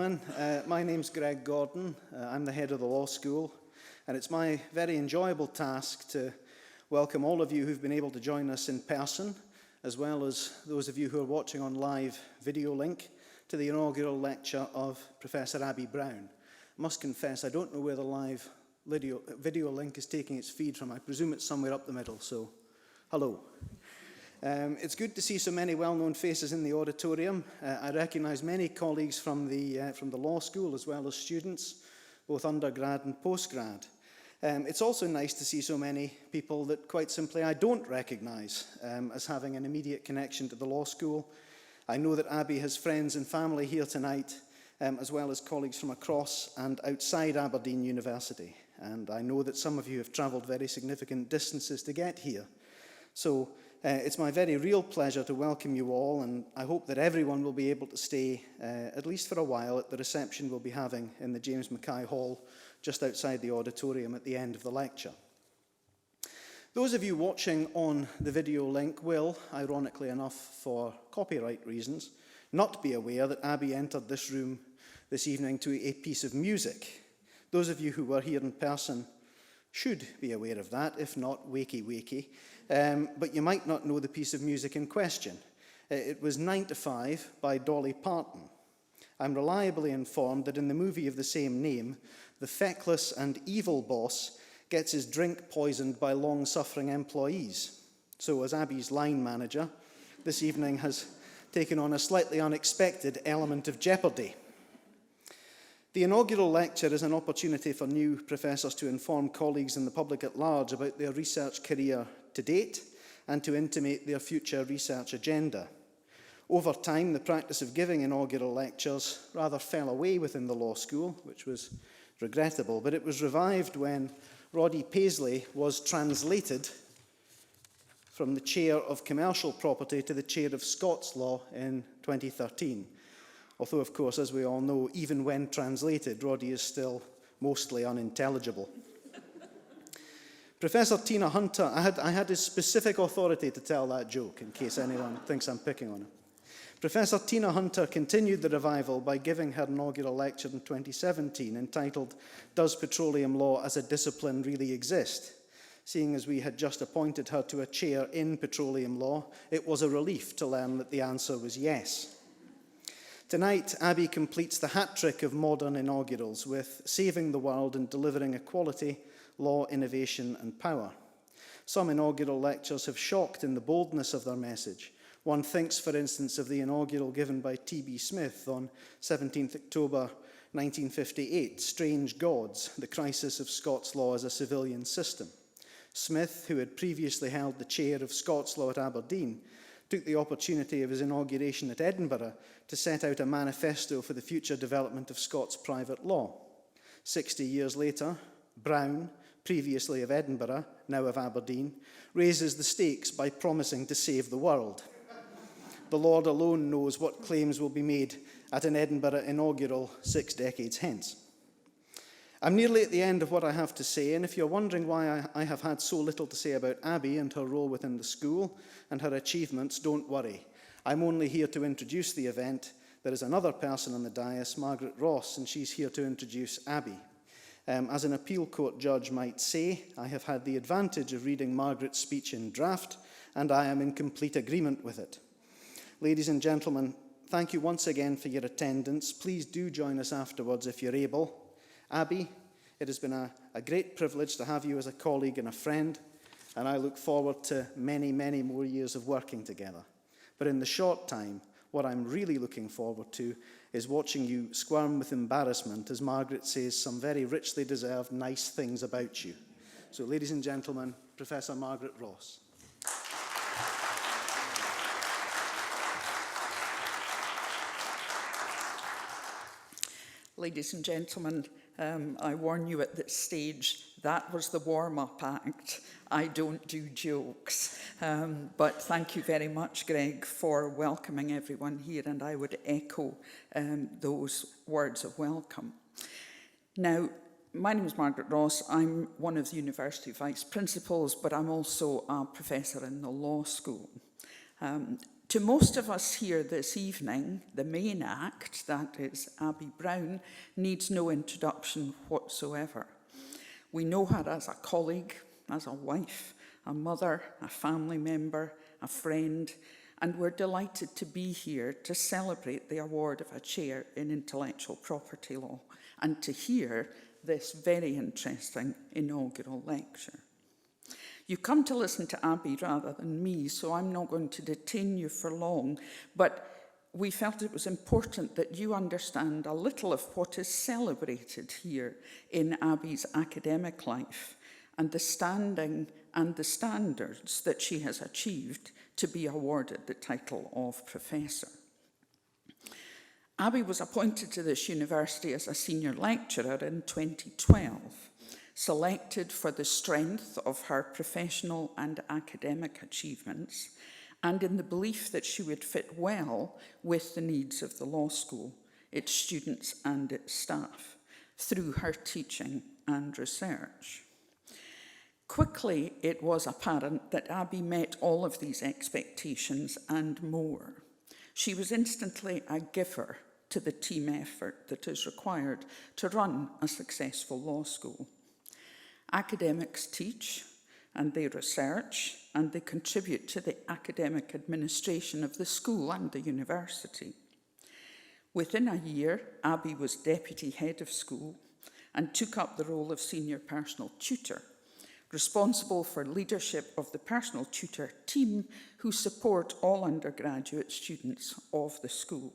My name's Greg Gordon. I'm the head of the law school, and it's my very enjoyable task to welcome all of you who've been able to join us in person, as well as those of you who are watching on live video link to the inaugural lecture of Professor Abbe Brown. I must confess, I don't know where the live video link is taking its feed from. I presume it's somewhere up the middle, so hello. It's good to see so many well-known faces in the auditorium. I recognise many colleagues from the law school as well as students, both undergrad and postgrad. It's also nice to see so many people that quite simply I don't recognise as having an immediate connection to the law school. I know that Abbe has friends and family here tonight, as well as colleagues from across and outside Aberdeen University. And I know that some of you have travelled very significant distances to get here. So it's my very real pleasure to welcome you all, and I hope that everyone will be able to stay, at least for a while, at the reception we'll be having in the James Mackay Hall, just outside the auditorium at the end of the lecture. Those of you watching on the video link will, ironically enough for copyright reasons, not be aware that Abbe entered this room this evening to a piece of music. Those of you who were here in person should be aware of that, if not, wakey wakey. But you might not know the piece of music in question. It was 9 to 5 by Dolly Parton. I'm reliably informed that in the movie of the same name, the feckless and evil boss gets his drink poisoned by long-suffering employees. So as Abbe's line manager, this evening has taken on a slightly unexpected element of jeopardy. The inaugural lecture is an opportunity for new professors to inform colleagues and the public at large about their research career to date and to intimate their future research agenda. Over time, the practice of giving inaugural lectures rather fell away within the law school, which was regrettable, but it was revived when Roddy Paisley was translated from the chair of commercial property to the chair of Scots law in 2013. Although, of course, as we all know, even when translated, Roddy is still mostly unintelligible. Professor Tina Hunter, I had a specific authority to tell that joke, in case anyone thinks I'm picking on her. Professor Tina Hunter continued the revival by giving her inaugural lecture in 2017, entitled, "Does Petroleum Law as a Discipline Really Exist?" Seeing as we had just appointed her to a chair in petroleum law, it was a relief to learn that the answer was yes. Tonight, Abbe completes the hat trick of modern inaugurals with saving the world and delivering equality, law, innovation, and power. Some inaugural lectures have shocked in the boldness of their message. One thinks, for instance, of the inaugural given by T.B. Smith on 17th October 1958, Strange Gods, the crisis of Scots law as a civilian system. Smith, who had previously held the chair of Scots law at Aberdeen, took the opportunity of his inauguration at Edinburgh to set out a manifesto for the future development of Scots private law. 60 years later, Brown, previously of Edinburgh, now of Aberdeen, raises the stakes by promising to save the world. The Lord alone knows what claims will be made at an Edinburgh inaugural 6 decades hence. I'm nearly at the end of what I have to say, and if you're wondering why I have had so little to say about Abbe and her role within the school and her achievements, don't worry. I'm only here to introduce the event. There is another person on the dais, Margaret Ross, and she's here to introduce Abbe. As an appeal court judge might say, I have had the advantage of reading Margaret's speech in draft, and I am in complete agreement with it. Ladies and gentlemen, thank you once again for your attendance. Please do join us afterwards if you're able. Abbe, it has been a great privilege to have you as a colleague and a friend, and I look forward to many, many more years of working together. But in the short time, what I'm really looking forward to is watching you squirm with embarrassment as Margaret says some very richly deserved nice things about you. So, ladies and gentlemen, Professor Margaret Ross. Ladies and gentlemen, I warn you at this stage, that was the warm-up act. I don't do jokes. But thank you very much, Greg, for welcoming everyone here, and I would echo those words of welcome. Now, my name is Margaret Ross. I'm one of the university vice principals, but I'm also a professor in the law school. To most of us here this evening, the main act, that is Abbe Brown, needs no introduction whatsoever. We know her as a colleague, as a wife, a mother, a family member, a friend, and we're delighted to be here to celebrate the award of a chair in intellectual property law and to hear this very interesting inaugural lecture. You come to listen to Abbe rather than me, so I'm not going to detain you for long, but we felt it was important that you understand a little of what is celebrated here in Abbe's academic life and the standing and the standards that she has achieved to be awarded the title of professor. Abbe was appointed to this university as a senior lecturer in 2012, selected for the strength of her professional and academic achievements, and in the belief that she would fit well with the needs of the law school, its students and its staff, through her teaching and research. Quickly, it was apparent that Abbe met all of these expectations and more. She was instantly a giver to the team effort that is required to run a successful law school. Academics teach, and they research, and they contribute to the academic administration of the school and the university. Within a year, Abbe was deputy head of school and took up the role of senior personal tutor, responsible for leadership of the personal tutor team who support all undergraduate students of the school.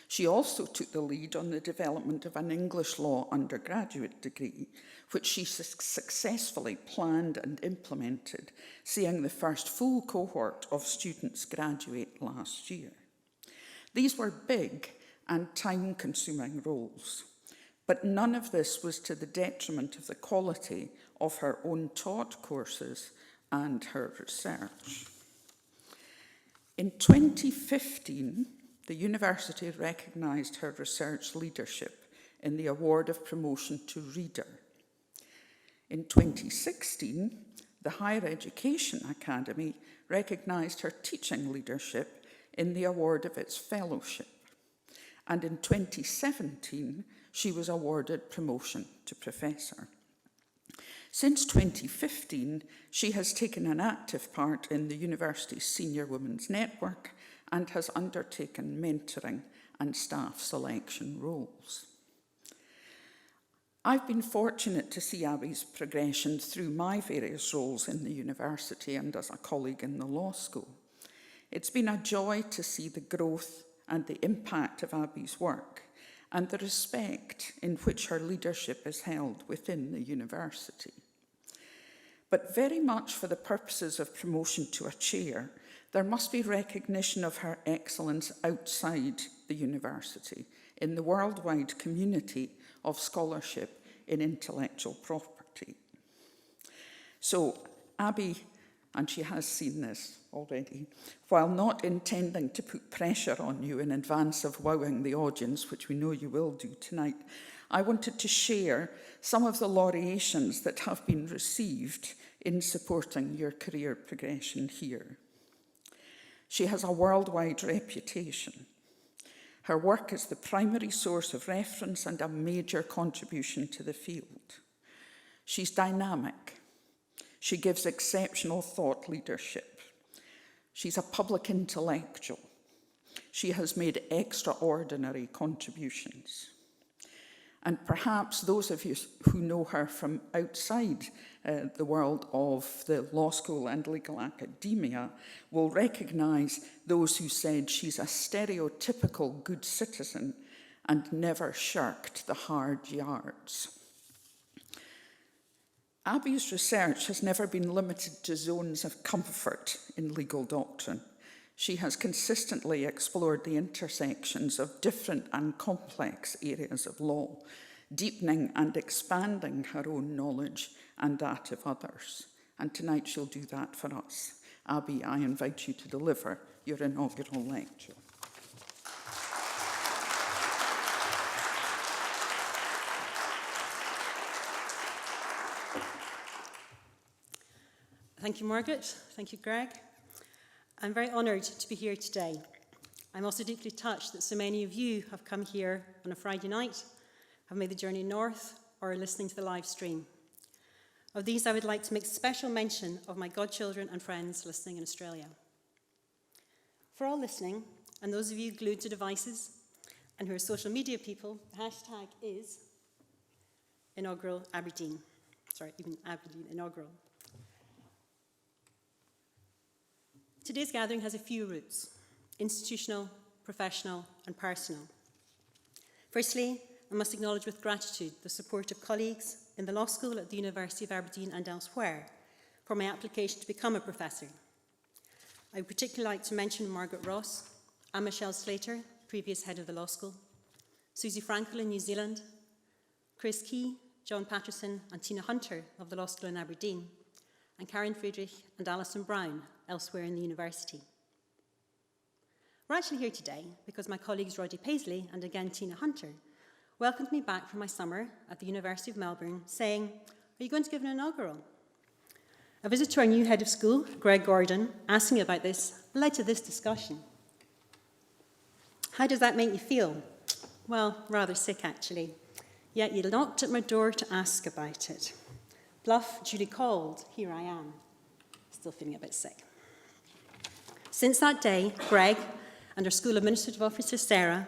She also took the lead on the development of an English law undergraduate degree, which she successfully planned and implemented, seeing the first full cohort of students graduate last year. These were big and time-consuming roles, but none of this was to the detriment of the quality of her own taught courses and her research. In 2015, the university recognised her research leadership in the Award of Promotion to Reader. In 2016, the Higher Education Academy recognised her teaching leadership in the award of its fellowship. And in 2017, she was awarded promotion to professor. Since 2015, she has taken an active part in the university's Senior Women's Network and has undertaken mentoring and staff selection roles. I've been fortunate to see Abbe's progression through my various roles in the university and as a colleague in the law school. It's been a joy to see the growth and the impact of Abbe's work and the respect in which her leadership is held within the university. But very much for the purposes of promotion to a chair, there must be recognition of her excellence outside the university, in the worldwide community of scholarship in intellectual property. So, Abbe, and she has seen this already, while not intending to put pressure on you in advance of wowing the audience, which we know you will do tonight, I wanted to share some of the laureations that have been received in supporting your career progression here. She has a worldwide reputation. Her work is the primary source of reference and a major contribution to the field. She's dynamic. She gives exceptional thought leadership. She's a public intellectual. She has made extraordinary contributions. And perhaps those of you who know her from outside the world of the law school and legal academia will recognise those who said she's a stereotypical good citizen and never shirked the hard yards. Abbe's research has never been limited to zones of comfort in legal doctrine. She has consistently explored the intersections of different and complex areas of law, deepening and expanding her own knowledge and that of others. And tonight she'll do that for us. Abbe, I invite you to deliver your inaugural lecture. Thank you, Margaret. Thank you, Greg. I'm very honoured to be here today. I'm also deeply touched that so many of you have come here on a Friday night, have made the journey north, or are listening to the live stream. Of these, I would like to make special mention of my godchildren and friends listening in Australia. For all listening, and those of you glued to devices and who are social media people, the hashtag is Inaugural Aberdeen. Sorry, even Aberdeen Inaugural. Today's gathering has a few roots: institutional, professional, and personal. Firstly, I must acknowledge with gratitude the support of colleagues in the law school at the University of Aberdeen and elsewhere for my application to become a professor. I would particularly like to mention Margaret Ross, Anne Michelle Slater, previous head of the law school, Susie Frankel in New Zealand, Chris Key, John Patterson, and Tina Hunter of the law school in Aberdeen, and Karen Friedrich and Alison Brown elsewhere in the university. We're actually here today because my colleagues Roddy Paisley and again Tina Hunter welcomed me back from my summer at the University of Melbourne saying, "Are you going to give an inaugural?" A visit to our new head of school, Greg Gordon, asking about this led to this discussion. How does that make you feel? Well, rather sick actually. Yet you knocked at my door to ask about it. Bluff, duly called, here I am. Still feeling a bit sick. Since that day, Greg and our school administrative officer, Sarah,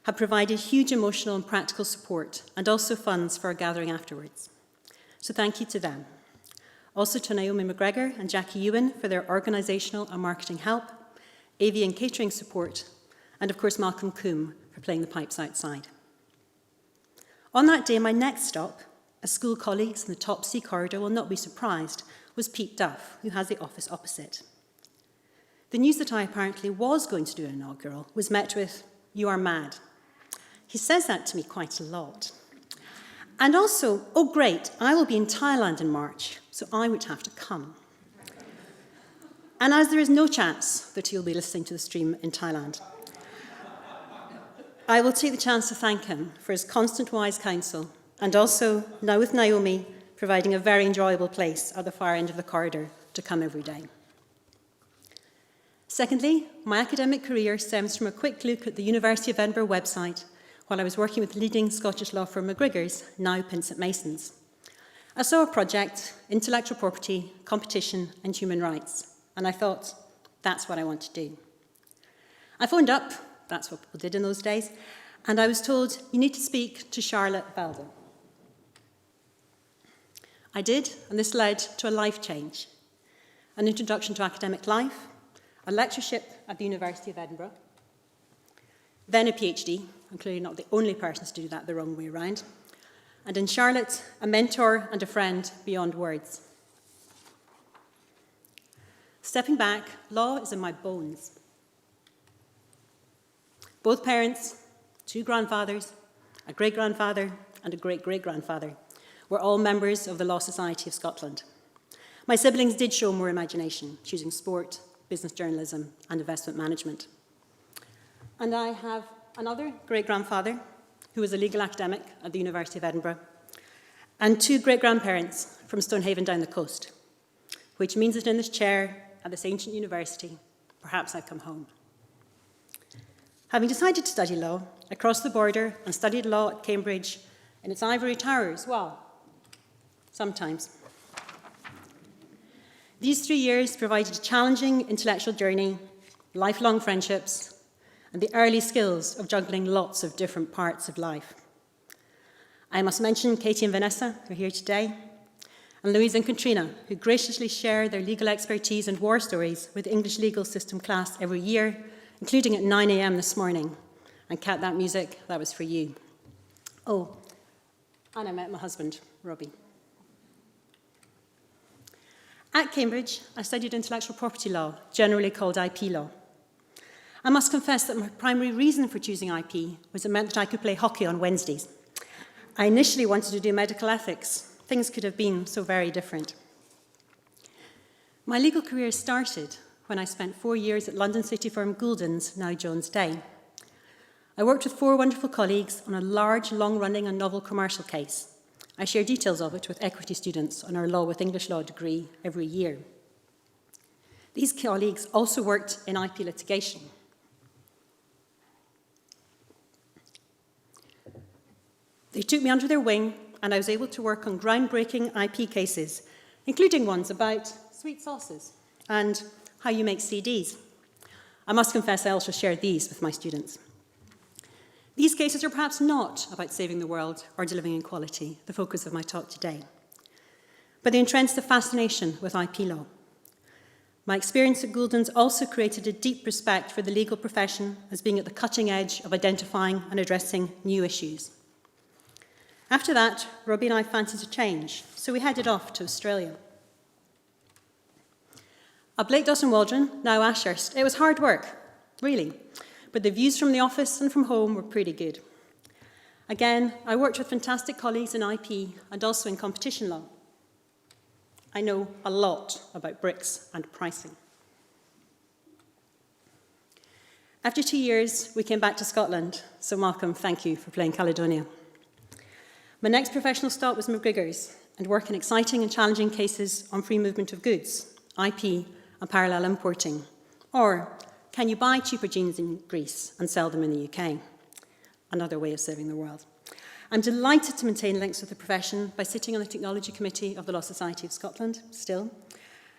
have provided huge emotional and practical support and also funds for our gathering afterwards. So thank you to them. Also to Naomi McGregor and Jackie Ewan for their organisational and marketing help, AV and catering support, and of course Malcolm Coombe for playing the pipes outside. On that day, my next stop, as school colleagues in the top C corridor will not be surprised, was Pete Duff, who has the office opposite. The news that I apparently was going to do an inaugural was met with, "You are mad." He says that to me quite a lot. And also, "Oh great, I will be in Thailand in March, so I would have to come." And as there is no chance that he'll be listening to the stream in Thailand, I will take the chance to thank him for his constant wise counsel, and also, now with Naomi, providing a very enjoyable place at the far end of the corridor to come every day. Secondly, my academic career stems from a quick look at the University of Edinburgh website while I was working with leading Scottish law firm McGregor's, now Pinsent Masons. I saw a project, intellectual property, competition, and human rights, and I thought, that's what I want to do. I phoned up, that's what people did in those days, and I was told, you need to speak to Charlotte Belden. I did, and this led to a life change, an introduction to academic life, a lectureship at the University of Edinburgh, then a PhD, I'm clearly not the only person to do that the wrong way around, and in Charlotte, a mentor and a friend beyond words. Stepping back, law is in my bones. Both parents, 2 grandfathers, a great-grandfather, and a great-great-grandfather were all members of the Law Society of Scotland. My siblings did show more imagination, choosing sport, business journalism, and investment management. And I have another great-grandfather who was a legal academic at the University of Edinburgh, and 2 great-grandparents from Stonehaven down the coast, which means that in this chair at this ancient university, perhaps I've come home. Having decided to study law, I crossed the border and studied law at Cambridge in its ivory towers, well, sometimes. These 3 years provided a challenging intellectual journey, lifelong friendships, and the early skills of juggling lots of different parts of life. I must mention Katie and Vanessa, who are here today, and Louise and Katrina, who graciously share their legal expertise and war stories with the English legal system class every year, including at 9 a.m. this morning. And Kat, that music, that was for you. Oh, and I met my husband, Robbie. At Cambridge, I studied intellectual property law, generally called IP law. I must confess that my primary reason for choosing IP was it meant that I could play hockey on Wednesdays. I initially wanted to do medical ethics. Things could have been so very different. My legal career started when I spent 4 years at London city firm Gouldens, now Jones Day. I worked with 4 wonderful colleagues on a large, long-running and novel commercial case. I share details of it with equity students on our Law with English Law degree every year. These colleagues also worked in IP litigation. They took me under their wing, and I was able to work on groundbreaking IP cases, including ones about sweet sauces and how you make CDs. I must confess I also shared these with my students. These cases are perhaps not about saving the world or delivering equality, the focus of my talk today, but they entrench a fascination with IP law. My experience at Gouldens also created a deep respect for the legal profession as being at the cutting edge of identifying and addressing new issues. After that, Robbie and I fancied a change, so we headed off to Australia. At Blake Dawson Waldron, now Ashurst, it was hard work, really, but the views from the office and from home were pretty good. Again, I worked with fantastic colleagues in IP and also in competition law. I know a lot about bricks and pricing. After 2 years, we came back to Scotland, so Malcolm, thank you for playing Caledonia. My next professional stop was McGregor's, and work in exciting and challenging cases on free movement of goods, IP, and parallel importing. Or, can you buy cheaper jeans in Greece and sell them in the UK? Another way of saving the world. I'm delighted to maintain links with the profession by sitting on the Technology Committee of the Law Society of Scotland, still.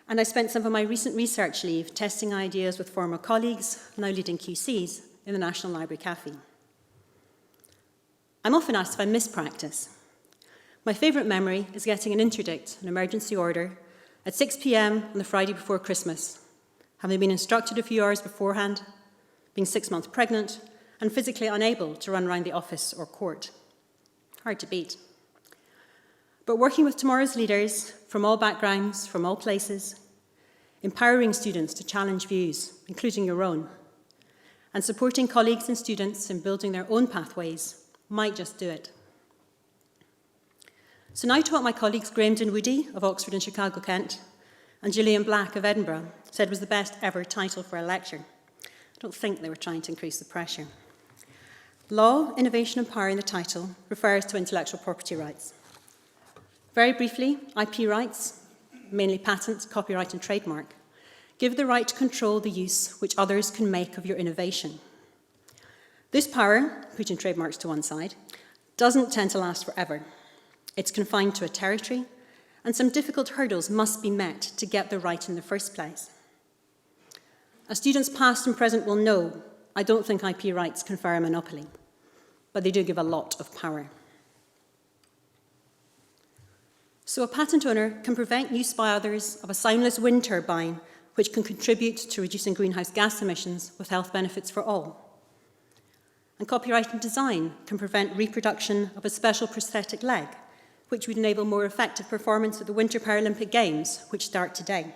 And I spent some of my recent research leave testing ideas with former colleagues, now leading QCs, in the National Library Cafe. I'm often asked if I miss practice. My favourite memory is getting an interdict, an emergency order, at 6 p.m. on the Friday before Christmas, having been instructed a few hours beforehand, being 6 months pregnant, and physically unable to run around the office or court. Hard to beat. But working with tomorrow's leaders from all backgrounds, from all places, empowering students to challenge views, including your own, and supporting colleagues and students in building their own pathways might just do it. So now to what my colleagues Graham Dinwoodie of Oxford and Chicago, Kent, and Gillian Black of Edinburgh said was the best ever title for a lecture. I don't think they were trying to increase the pressure. Law, Innovation and Power in the title refers to intellectual property rights. Very briefly, IP rights, mainly patents, copyright and trademark, give the right to control the use which others can make of your innovation. This power, putting trademarks to one side, doesn't tend to last forever. It's confined to a territory, and some difficult hurdles must be met to get the right in the first place. As students past and present will know, I don't think IP rights confer a monopoly, but they do give a lot of power. So a patent owner can prevent use by others of a soundless wind turbine which can contribute to reducing greenhouse gas emissions with health benefits for all. And copyright and design can prevent reproduction of a special prosthetic leg, which would enable more effective performance at the Winter Paralympic Games, which start today.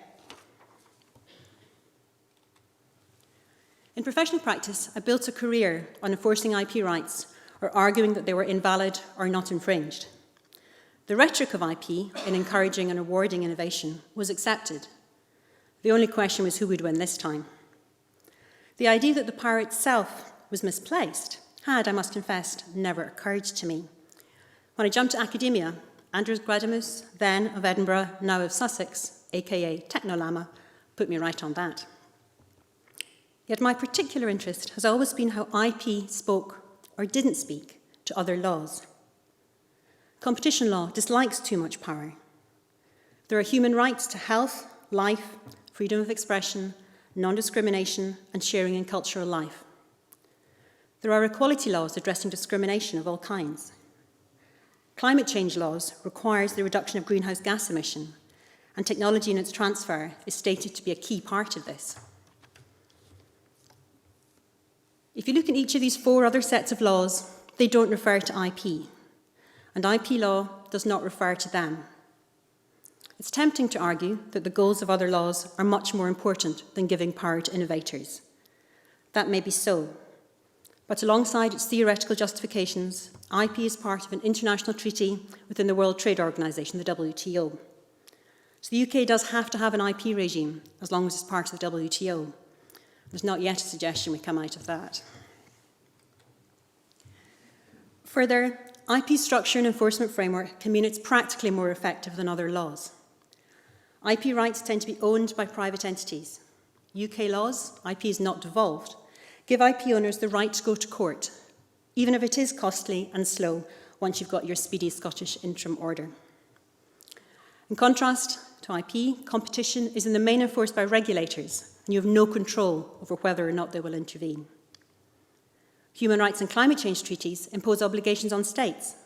In professional practice, I built a career on enforcing IP rights or arguing that they were invalid or not infringed. The rhetoric of IP in encouraging and rewarding innovation was accepted. The only question was who would win this time. The idea that the power itself was misplaced had, I must confess, never occurred to me. When I jumped to academia, Andrews Gradamus, then of Edinburgh, now of Sussex, aka Technolama, put me right on that. Yet my particular interest has always been how IP spoke or didn't speak to other laws. Competition law dislikes too much power. There are human rights to health, life, freedom of expression, non-discrimination, and sharing in cultural life. There are equality laws addressing discrimination of all kinds. Climate change laws requires the reduction of greenhouse gas emission, and technology and its transfer is stated to be a key part of this. If you look at each of these 4 other sets of laws, they don't refer to IP, and IP law does not refer to them. It's tempting to argue that the goals of other laws are much more important than giving power to innovators. That may be so, but alongside its theoretical justifications, IP is part of an international treaty within the World Trade Organization, the WTO. So the UK does have to have an IP regime as long as it's part of the WTO. There's not yet a suggestion we come out of that. Further, IP structure and enforcement framework can mean it's practically more effective than other laws. IP rights tend to be owned by private entities, UK laws, IP is not devolved, give IP owners the right to go to court, even if it is costly and slow once you've got your speedy Scottish interim order. In contrast to IP, competition is in the main enforced by regulators, and you have no control over whether or not they will intervene. Human rights and climate change treaties impose obligations on states.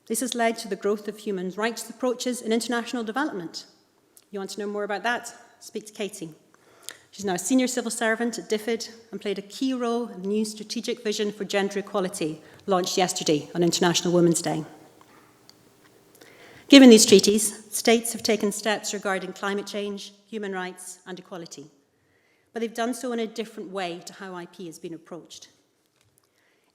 This has led to the growth of human rights approaches in international development. You want to know more about that? Speak to Katie. She's now a senior civil servant at DFID and played a key role in the new strategic vision for gender equality launched yesterday on International Women's Day. Given these treaties, states have taken steps regarding climate change, human rights and equality, but they've done so in a different way to how IP has been approached.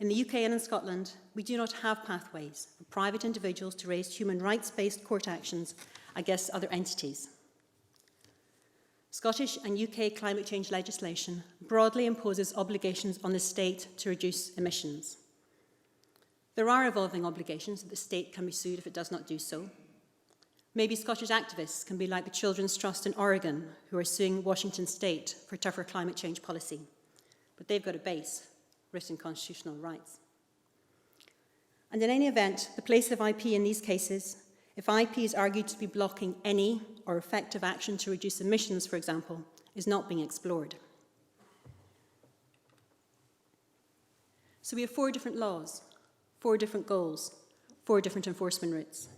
In the UK and in Scotland, we do not have pathways for private individuals to raise human rights-based court actions against other entities. Scottish and UK climate change legislation broadly imposes obligations on the state to reduce emissions. There are evolving obligations that the state can be sued if it does not do so. Maybe Scottish activists can be like the Children's Trust in Oregon, who are suing Washington State for tougher climate change policy. But they've got a base, written constitutional rights. And in any event, the place of IP in these cases, if IP is argued to be blocking any or effective action to reduce emissions, for example, is not being explored. So we have 4 different laws, 4 different goals, 4 different enforcement routes.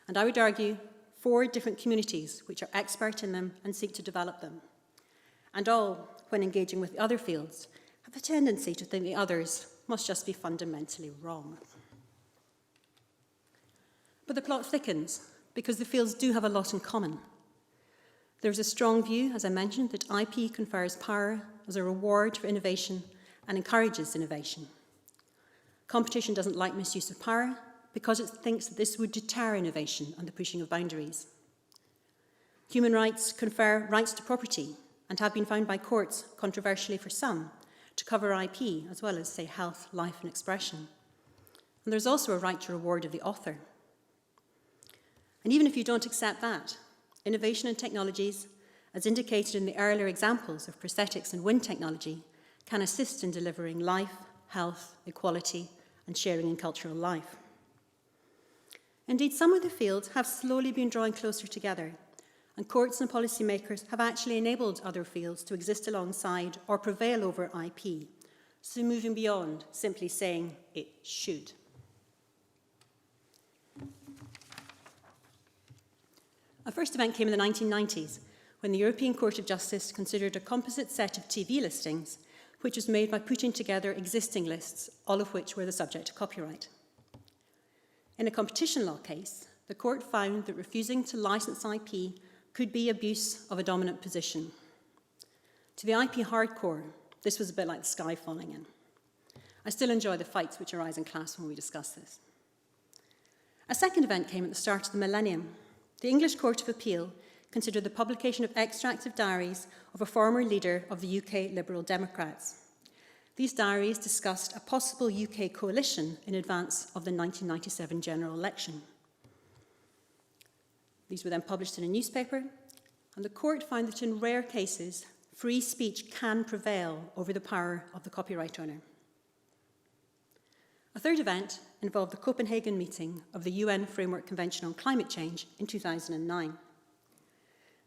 And I would argue 4 different communities which are expert in them and seek to develop them. And all, when engaging with other fields, have a tendency to think the others must just be fundamentally wrong. But the plot thickens because the fields do have a lot in common. There is a strong view, as I mentioned, that IP confers power as a reward for innovation and encourages innovation. Competition doesn't like misuse of power because it thinks that this would deter innovation and the pushing of boundaries. Human rights confer rights to property and have been found by courts, controversially for some, to cover IP as well as, say, health, life and expression. And there's also a right to reward of the author. And even if you don't accept that, innovation in technologies, as indicated in the earlier examples of prosthetics and wind technology, can assist in delivering life, health, equality, and sharing in cultural life. Indeed, some of the fields have slowly been drawing closer together, and courts and policymakers have actually enabled other fields to exist alongside or prevail over IP, so moving beyond simply saying it should. Our first event came in the 1990s, when the European Court of Justice considered a composite set of TV listings, which was made by putting together existing lists, all of which were the subject of copyright. In a competition law case, the court found that refusing to license IP could be abuse of a dominant position. To the IP hardcore, this was a bit like the sky falling in. I still enjoy the fights which arise in class when we discuss this. A second event came at the start of the millennium. The English Court of Appeal considered the publication of extracts of diaries of a former leader of the UK Liberal Democrats. These diaries discussed a possible UK coalition in advance of the 1997 general election. These were then published in a newspaper, and the court found that in rare cases, free speech can prevail over the power of the copyright owner. A third event involved the Copenhagen meeting of the UN Framework Convention on Climate Change in 2009.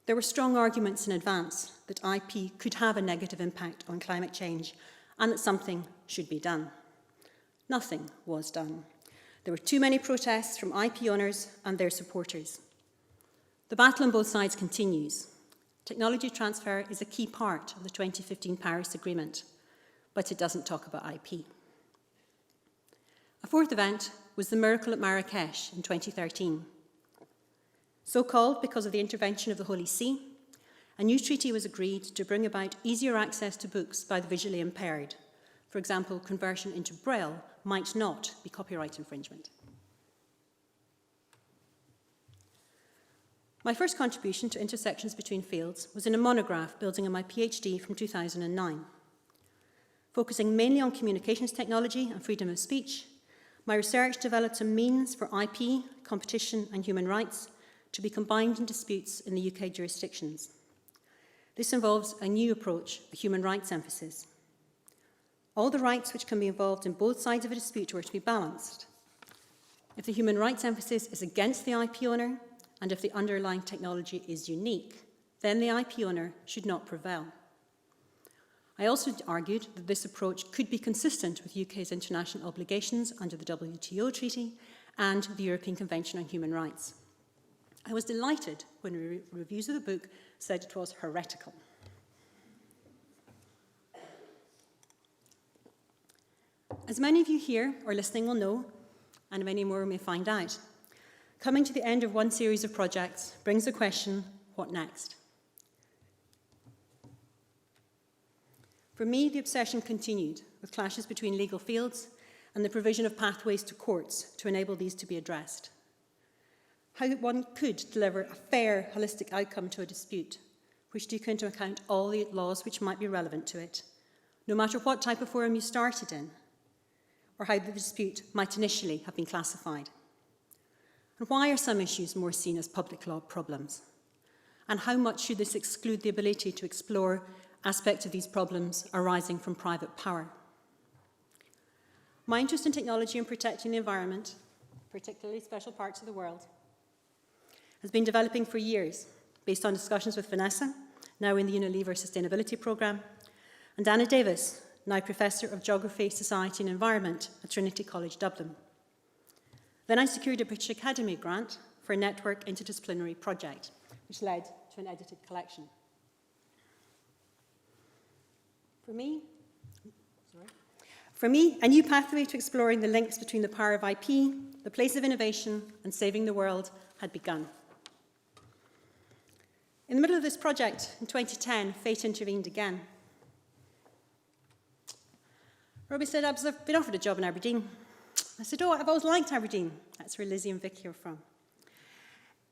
There were strong arguments in advance that IP could have a negative impact on climate change and that something should be done. Nothing was done. There were too many protests from IP owners and their supporters. The battle on both sides continues. Technology transfer is a key part of the 2015 Paris Agreement, but it doesn't talk about IP. A fourth event was the miracle at Marrakesh in 2013. So called because of the intervention of the Holy See, a new treaty was agreed to bring about easier access to books by the visually impaired. For example, conversion into Braille might not be copyright infringement. My first contribution to intersections between fields was in a monograph building on my PhD from 2009. Focusing mainly on communications technology and freedom of speech, my research developed a means for IP, competition and human rights to be combined in disputes in the UK jurisdictions. This involves a new approach, a human rights emphasis. All the rights which can be involved in both sides of a dispute were to be balanced. If the human rights emphasis is against the IP owner, and if the underlying technology is unique, then the IP owner should not prevail. I also argued that this approach could be consistent with UK's international obligations under the WTO Treaty and the European Convention on Human Rights. I was delighted when reviews of the book said it was heretical. As many of you here or listening will know, and many more may find out, coming to the end of one series of projects brings the question, what next? For me, the obsession continued with clashes between legal fields and the provision of pathways to courts to enable these to be addressed. How one could deliver a fair, holistic outcome to a dispute, which took into account all the laws which might be relevant to it, no matter what type of forum you started in, or how the dispute might initially have been classified. And why are some issues more seen as public law problems? And how much should this exclude the ability to explore aspects of these problems arising from private power? My interest in technology and protecting the environment, particularly special parts of the world, has been developing for years, based on discussions with Vanessa, now in the Unilever Sustainability Programme, and Anna Davis, now Professor of Geography, Society and Environment at Trinity College Dublin. Then I secured a British Academy grant for a network interdisciplinary project, which led to an edited collection. For me, a new pathway to exploring the links between the power of IP, the place of innovation, and saving the world had begun. In the middle of this project, in 2010, fate intervened again. Robbie said, I've been offered a job in Aberdeen. I said, I've always liked Aberdeen. That's where Lizzie and Vicky are from.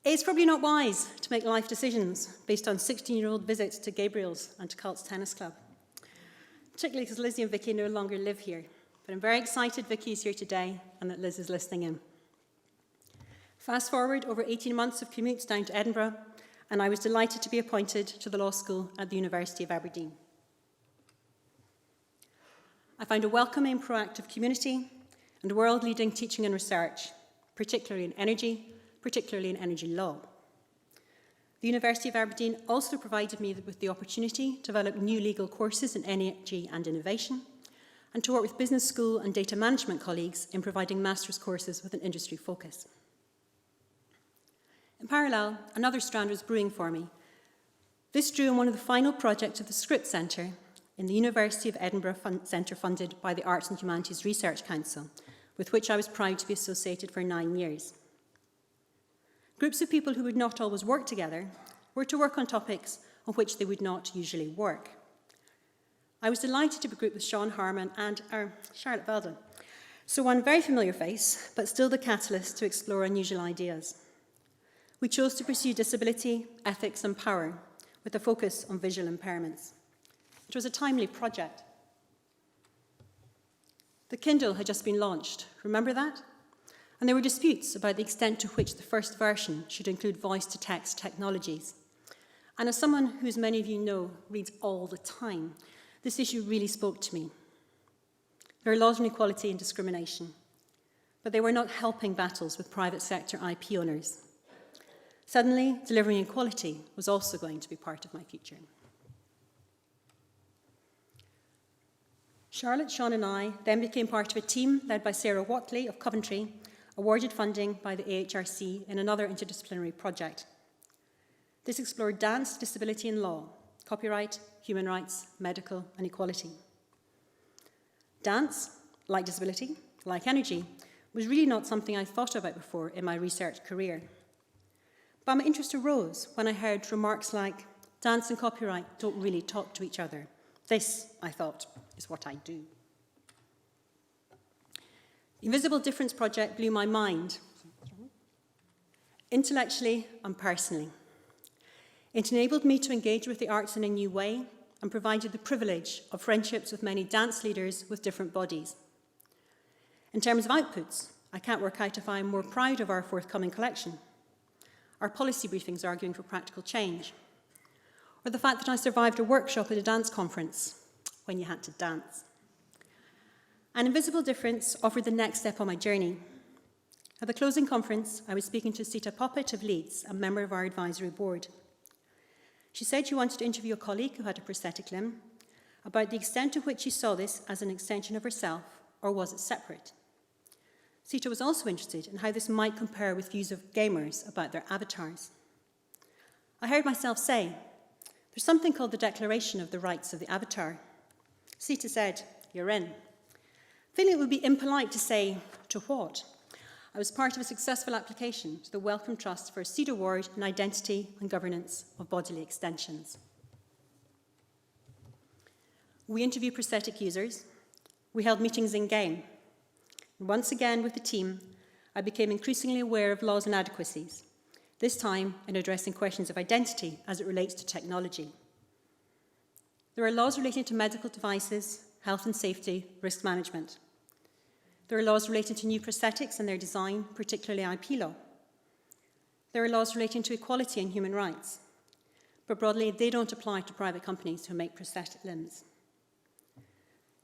It's probably not wise to make life decisions based on 16-year-old visits to Gabriel's and to Cult's Tennis Club, particularly because Lizzie and Vicky no longer live here. But I'm very excited Vicky is here today and that Liz is listening in. Fast forward over 18 months of commutes down to Edinburgh, and I was delighted to be appointed to the law school at the University of Aberdeen. I found a welcoming, proactive community and world-leading teaching and research, particularly in energy law. The University of Aberdeen also provided me with the opportunity to develop new legal courses in energy and innovation, and to work with business school and data management colleagues in providing master's courses with an industry focus. In parallel, another strand was brewing for me. This drew on one of the final projects of the Scripps Centre in the University of Edinburgh Centre funded by the Arts and Humanities Research Council, with which I was proud to be associated for 9 years. Groups of people who would not always work together were to work on topics on which they would not usually work. I was delighted to be grouped with Sean Harman and Charlotte Belden, so one very familiar face, but still the catalyst to explore unusual ideas. We chose to pursue disability, ethics and power, with a focus on visual impairments. It was a timely project. The Kindle had just been launched, remember that? And there were disputes about the extent to which the first version should include voice-to-text technologies. And as someone who, as many of you know, reads all the time, this issue really spoke to me. There are laws on equality and discrimination, but they were not helping battles with private sector IP owners. Suddenly, delivering equality was also going to be part of my future. Charlotte, Sean and I then became part of a team led by Sarah Watley of Coventry, awarded funding by the AHRC in another interdisciplinary project. This explored dance, disability and law, copyright, human rights, medical and equality. Dance, like disability, like energy, was really not something I thought about before in my research career. But my interest arose when I heard remarks like, dance and copyright don't really talk to each other. This, I thought, is what I do. The Invisible Difference Project blew my mind, intellectually and personally. It enabled me to engage with the arts in a new way and provided the privilege of friendships with many dance leaders with different bodies. In terms of outputs, I can't work out if I'm more proud of our forthcoming collection, our policy briefings arguing for practical change, or the fact that I survived a workshop at a dance conference when you had to dance. An invisible difference offered the next step on my journey. At the closing conference, I was speaking to Sita Poppet of Leeds, a member of our advisory board. She said she wanted to interview a colleague who had a prosthetic limb about the extent to which she saw this as an extension of herself, or was it separate? Sita was also interested in how this might compare with views of gamers about their avatars. I heard myself say, there's something called the Declaration of the Rights of the Avatar. Sita said, you're in. Feeling it would be impolite to say, to what? I was part of a successful application to the Wellcome Trust for a seat award in identity and governance of bodily extensions. We interviewed prosthetic users. We held meetings in-game. Once again with the team, I became increasingly aware of laws' inadequacies, this time in addressing questions of identity as it relates to technology. There are laws relating to medical devices, health and safety, risk management. There are laws relating to new prosthetics and their design, particularly IP law. There are laws relating to equality and human rights, but broadly, they don't apply to private companies who make prosthetic limbs.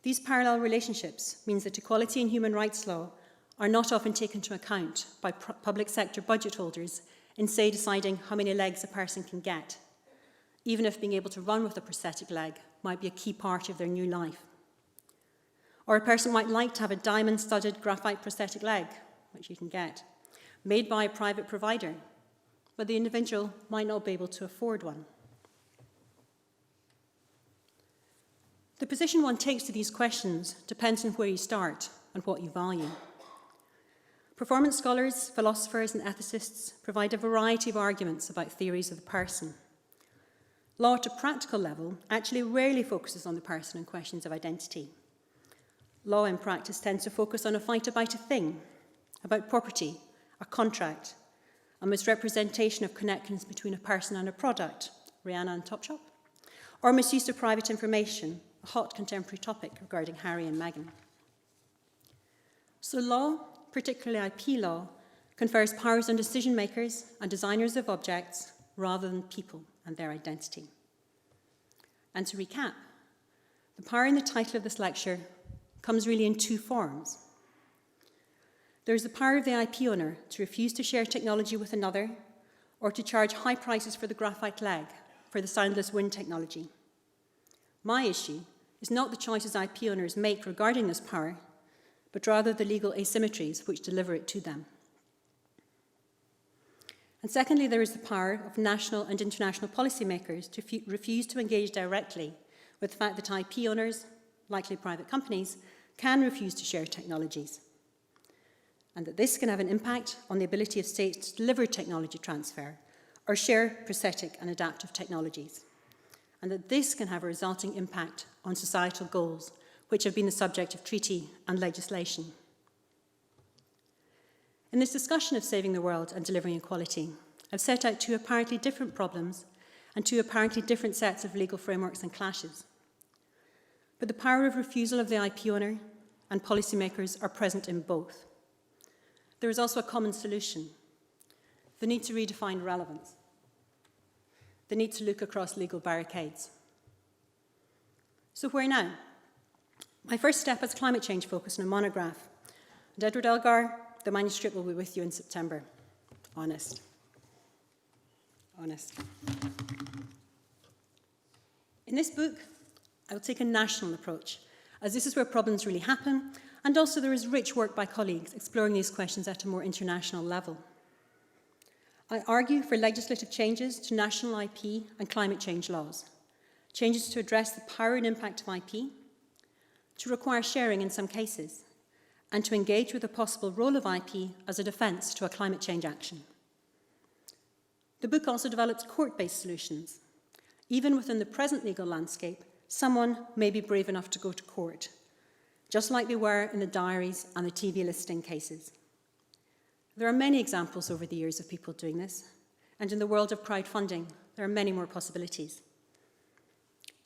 These parallel relationships means that equality and human rights law are not often taken into account by public sector budget holders in, say, deciding how many legs a person can get, even if being able to run with a prosthetic leg might be a key part of their new life. Or a person might like to have a diamond-studded graphite prosthetic leg, which you can get, made by a private provider, but the individual might not be able to afford one. The position one takes to these questions depends on where you start and what you value. Performance scholars, philosophers, and ethicists provide a variety of arguments about theories of the person. Law at a practical level actually rarely focuses on the person and questions of identity. Law in practice tends to focus on a fight about a thing, about property, a contract, a misrepresentation of connections between a person and a product, Rihanna and Topshop, or misuse of private information, a hot contemporary topic regarding Harry and Meghan. So law, particularly IP law, confers powers on decision makers and designers of objects rather than people and their identity. And to recap, the power in the title of this lecture comes really in two forms. There is the power of the IP owner to refuse to share technology with another or to charge high prices for the graphite leg, for the soundless wind technology. My issue is not the choices IP owners make regarding this power, but rather the legal asymmetries which deliver it to them. And secondly, there is the power of national and international policymakers to refuse to engage directly with the fact that IP owners, likely private companies, can refuse to share technologies, and that this can have an impact on the ability of states to deliver technology transfer or share prosthetic and adaptive technologies, and that this can have a resulting impact on societal goals which have been the subject of treaty and legislation. In this discussion of saving the world and delivering equality, I've set out two apparently different problems and two apparently different sets of legal frameworks and clashes. But the power of refusal of the IP owner and policymakers are present in both. There is also a common solution: the need to redefine relevance, the need to look across legal barricades. So where now? My first step as climate change focus on a monograph. And Edward Elgar, the manuscript will be with you in September. Honest. Honest. In this book, I will take a national approach, as this is where problems really happen, and also there is rich work by colleagues exploring these questions at a more international level. I argue for legislative changes to national IP and climate change laws, changes to address the power and impact of IP, to require sharing in some cases, and to engage with the possible role of IP as a defence to a climate change action. The book also develops court-based solutions. Even within the present legal landscape, someone may be brave enough to go to court, just like they were in the diaries and the TV listing cases. There are many examples over the years of people doing this, and in the world of crowdfunding, there are many more possibilities.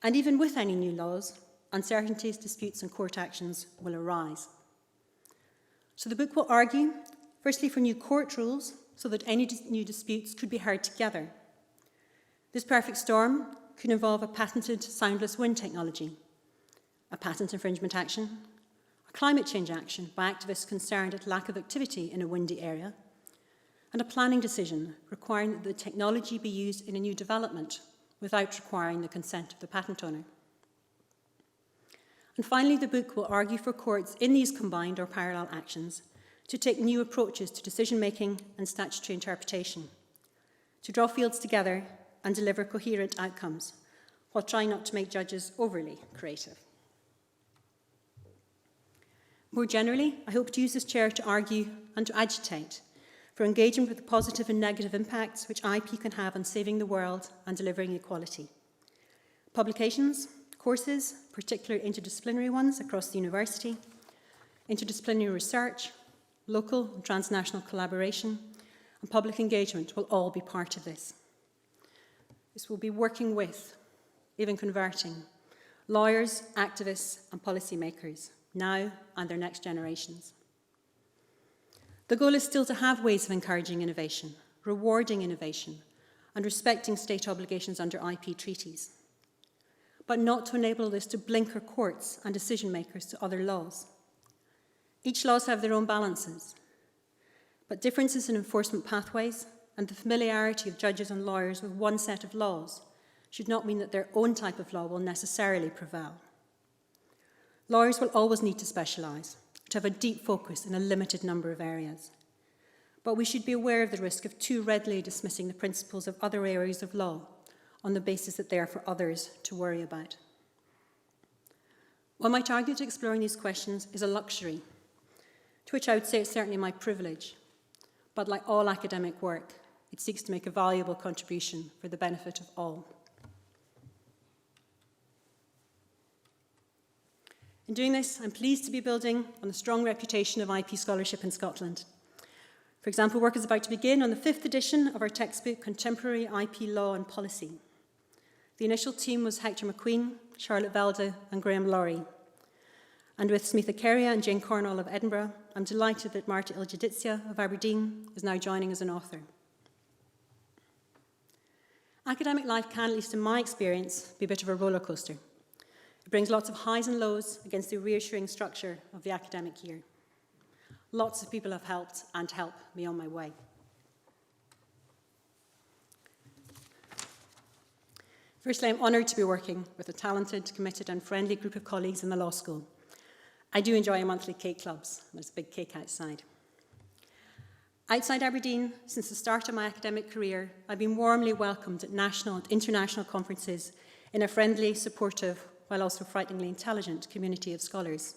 And even with any new laws, uncertainties, disputes, and court actions will arise. So the book will argue, firstly, for new court rules so that any new disputes could be heard together. This perfect storm could involve a patented soundless wind technology, a patent infringement action, a climate change action by activists concerned at lack of activity in a windy area, and a planning decision requiring that the technology be used in a new development without requiring the consent of the patent owner. And finally, the book will argue for courts in these combined or parallel actions to take new approaches to decision-making and statutory interpretation, to draw fields together and deliver coherent outcomes, while trying not to make judges overly creative. More generally, I hope to use this chair to argue and to agitate for engagement with the positive and negative impacts which IP can have on saving the world and delivering equality. Publications, courses, particularly interdisciplinary ones across the university, interdisciplinary research, local and transnational collaboration, and public engagement will all be part of this. This will be working with, even converting, lawyers, activists, and policymakers, now and their next generations. The goal is still to have ways of encouraging innovation, rewarding innovation, and respecting state obligations under IP treaties, but not to enable this to blinker courts and decision makers to other laws. Each laws have their own balances, but differences in enforcement pathways and the familiarity of judges and lawyers with one set of laws should not mean that their own type of law will necessarily prevail. Lawyers will always need to specialise, to have a deep focus in a limited number of areas. But we should be aware of the risk of too readily dismissing the principles of other areas of law on the basis that they are for others to worry about. One might argue that exploring these questions is a luxury, to which I would say it's certainly my privilege. But like all academic work, it seeks to make a valuable contribution for the benefit of all. In doing this, I'm pleased to be building on the strong reputation of IP scholarship in Scotland. For example, work is about to begin on the 5th edition of our textbook, Contemporary IP Law and Policy. The initial team was Hector McQueen, Charlotte Velda, and Graham Laurie. And with Smitha Keria and Jane Cornwall of Edinburgh, I'm delighted that Marta Iljaditsia of Aberdeen is now joining as an author. Academic life can, at least in my experience, be a bit of a roller coaster. It brings lots of highs and lows against the reassuring structure of the academic year. Lots of people have helped and help me on my way. Firstly, I'm honoured to be working with a talented, committed and friendly group of colleagues in the law school. I do enjoy monthly cake clubs. There's a big cake outside. Outside Aberdeen, since the start of my academic career, I've been warmly welcomed at national and international conferences in a friendly, supportive, while also frighteningly intelligent community of scholars.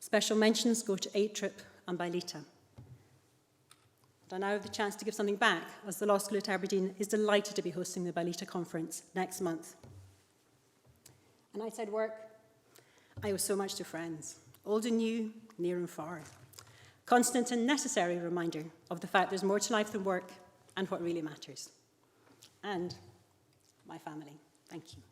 Special mentions go to ATRIP and Bailita. I now have the chance to give something back, as the Law School at Aberdeen is delighted to be hosting the Bailita conference next month. And outside work, I owe so much to friends, old and new, near and far. Constant and necessary reminder of the fact there's more to life than work and what really matters. And my family. Thank you.